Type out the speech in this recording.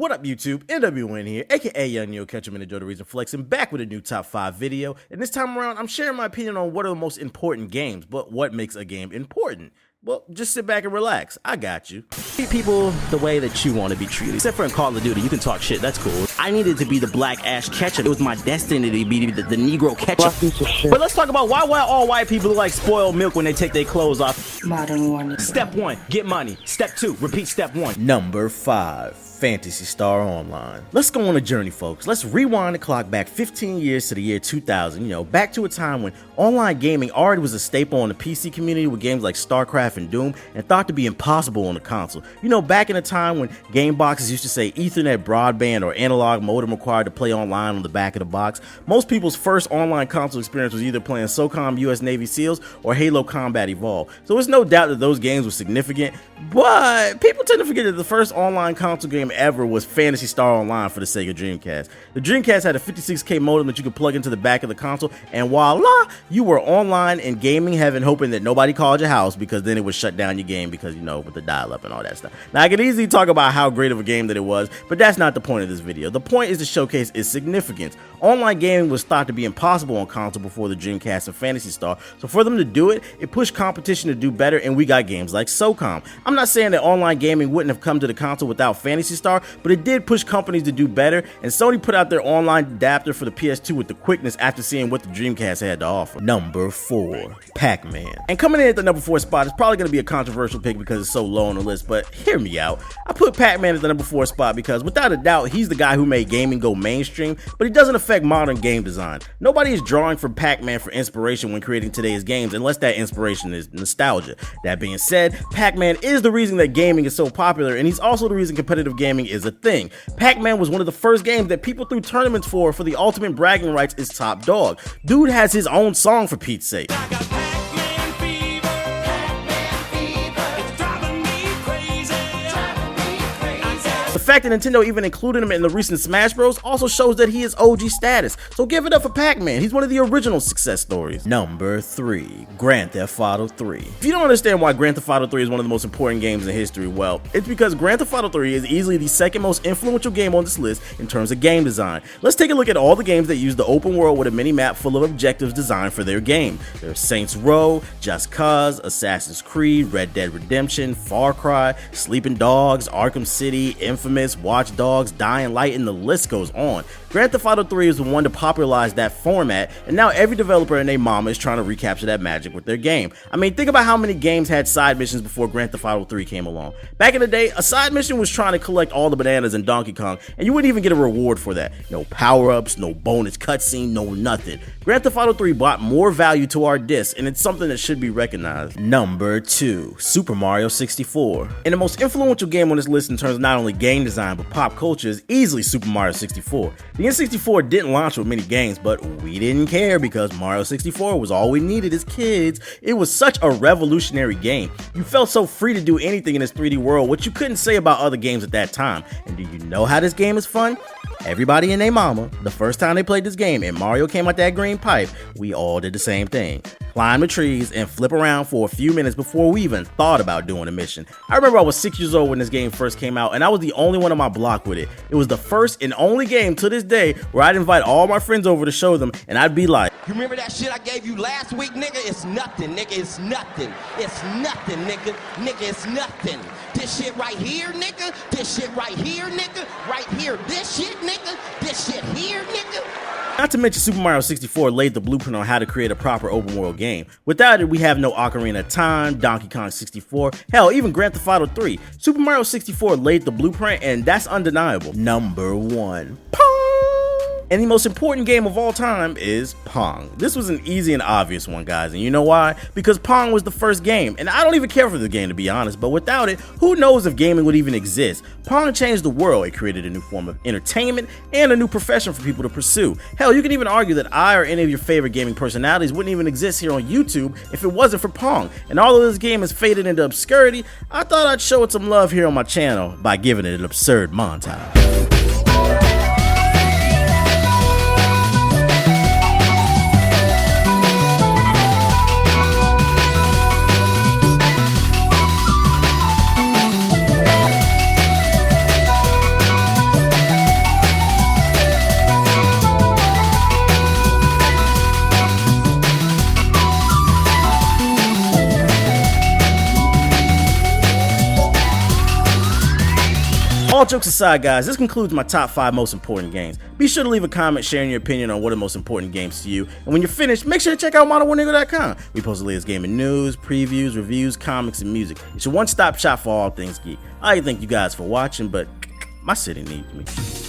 What up, YouTube? NWN here, aka Young Neo Ketchum and Enjoy the Reason Flexing, back with a new top 5 video. And this time around, I'm sharing my opinion on what are the most important games, but what makes a game important. Well, just sit back and relax. I got you. Treat people the way that you want to be treated. Except for in Call of Duty, you can talk shit. That's cool. I needed to be the black Ash Ketchum. It was my destiny to be the Negro Ketchum. But let's talk about why all white people look like spoiled milk when they take their clothes off. Modern warning. Step 1, get money. Step 2, repeat step 1. Number 5. Phantasy Star Online. Let's go on a journey, folks. Let's rewind the clock back 15 years to the year 2000, back to a time when online gaming already was a staple in the PC community with games like StarCraft and Doom, and thought to be impossible on the console. Back in a time when game boxes used to say Ethernet broadband or analog modem required to play online on the back of the box, most people's first online console experience was either playing SOCOM US Navy SEALs or Halo Combat Evolved. So it's no doubt that those games were significant, but people tend to forget that the first online console game ever was Phantasy Star Online for the Sega Dreamcast. The Dreamcast had a 56K modem that you could plug into the back of the console, and voila, you were online in gaming heaven, hoping that nobody called your house, because then it would shut down your game because, with the dial-up and all that stuff. Now, I could easily talk about how great of a game that it was, but that's not the point of this video. The point is to showcase its significance. Online gaming was thought to be impossible on console before the Dreamcast and Phantasy Star, so for them to do it, it pushed competition to do better, and we got games like SOCOM. I'm not saying that online gaming wouldn't have come to the console without Phantasy Star, but it did push companies to do better, and Sony put out their online adapter for the PS2 with the quickness after seeing what the Dreamcast had to offer. Number 4. Pac-Man. And coming in at the number 4 spot is probably going to be a controversial pick because it's so low on the list, but hear me out. I put Pac-Man at the number 4 spot because without a doubt, he's the guy who made gaming go mainstream, but he doesn't affect modern game design. Nobody is drawing from Pac-Man for inspiration when creating today's games unless that inspiration is nostalgia. That being said, Pac-Man is the reason that gaming is so popular, and he's also the reason competitive gaming is a thing. Pac-Man was one of the first games that people threw tournaments for the ultimate bragging rights is top dog. Dude has his own song, for Pete's sake. The fact that Nintendo even included him in the recent Smash Bros. Also shows that he is OG status, so give it up for Pac-Man. He's one of the original success stories. Number 3. Grand Theft Auto 3. If you don't understand why Grand Theft Auto 3 is one of the most important games in history, well, it's because Grand Theft Auto 3 is easily the second most influential game on this list in terms of game design. Let's take a look at all the games that use the open world with a mini-map full of objectives designed for their game. There's Saints Row, Just Cause, Assassin's Creed, Red Dead Redemption, Far Cry, Sleeping Dogs, Arkham City, Infamous, Watch Dogs, Dying Light, and the list goes on. Grand Theft Auto 3 is the one to popularize that format, and now every developer and their mama is trying to recapture that magic with their game. I mean, think about how many games had side missions before Grand Theft Auto 3 came along. Back in the day, a side mission was trying to collect all the bananas in Donkey Kong, and you wouldn't even get a reward for that. No power-ups, no bonus cutscene, no nothing. Grand Theft Auto 3 brought more value to our discs, and it's something that should be recognized. Number 2. Super Mario 64. And the most influential game on this list in terms of not only game design but pop culture is easily Super Mario 64. The N64 didn't launch with many games, but we didn't care because Mario 64 was all we needed as kids. It was such a revolutionary game. You felt so free to do anything in this 3D world, which you couldn't say about other games at that time. And do you know how this game is fun? Everybody and their mama, the first time they played this game and Mario came out that green pipe, we all did the same thing. Climb the trees and flip around for a few minutes before we even thought about doing a mission. I remember I was 6 years old when this game first came out, and I was the only one on my block with it. It was the first and only game to this day where I'd invite all my friends over to show them, and I'd be like, "You remember that shit I gave you last week, nigga? It's nothing, nigga. It's nothing. It's nothing, nigga. Nigga, it's nothing. This shit right here, nigga. This shit right here, nigga. Right here. This shit, nigga. This shit here, nigga." Not to mention Super Mario 64 laid the blueprint on how to create a proper open world game. Without it, we have no Ocarina of Time, Donkey Kong 64, hell, even Grand Theft Auto 3. Super Mario 64 laid the blueprint, and that's undeniable. Number 1. Pong! And the most important game of all time is Pong. This was an easy and obvious one, guys, and you know why? Because Pong was the first game, and I don't even care for the game, to be honest, but without it, who knows if gaming would even exist? Pong changed the world. It created a new form of entertainment and a new profession for people to pursue. Hell, you can even argue that I or any of your favorite gaming personalities wouldn't even exist here on YouTube if it wasn't for Pong. And although this game has faded into obscurity, I thought I'd show it some love here on my channel by giving it an absurd montage. All jokes aside, guys, this concludes my top 5 most important games. Be sure to leave a comment sharing your opinion on what are the most important games to you. And when you're finished, make sure to check out ModernWarNigga.com. We post the latest gaming news, previews, reviews, comics, and music. It's your one-stop shop for all things geek. I thank you guys for watching, but my city needs me.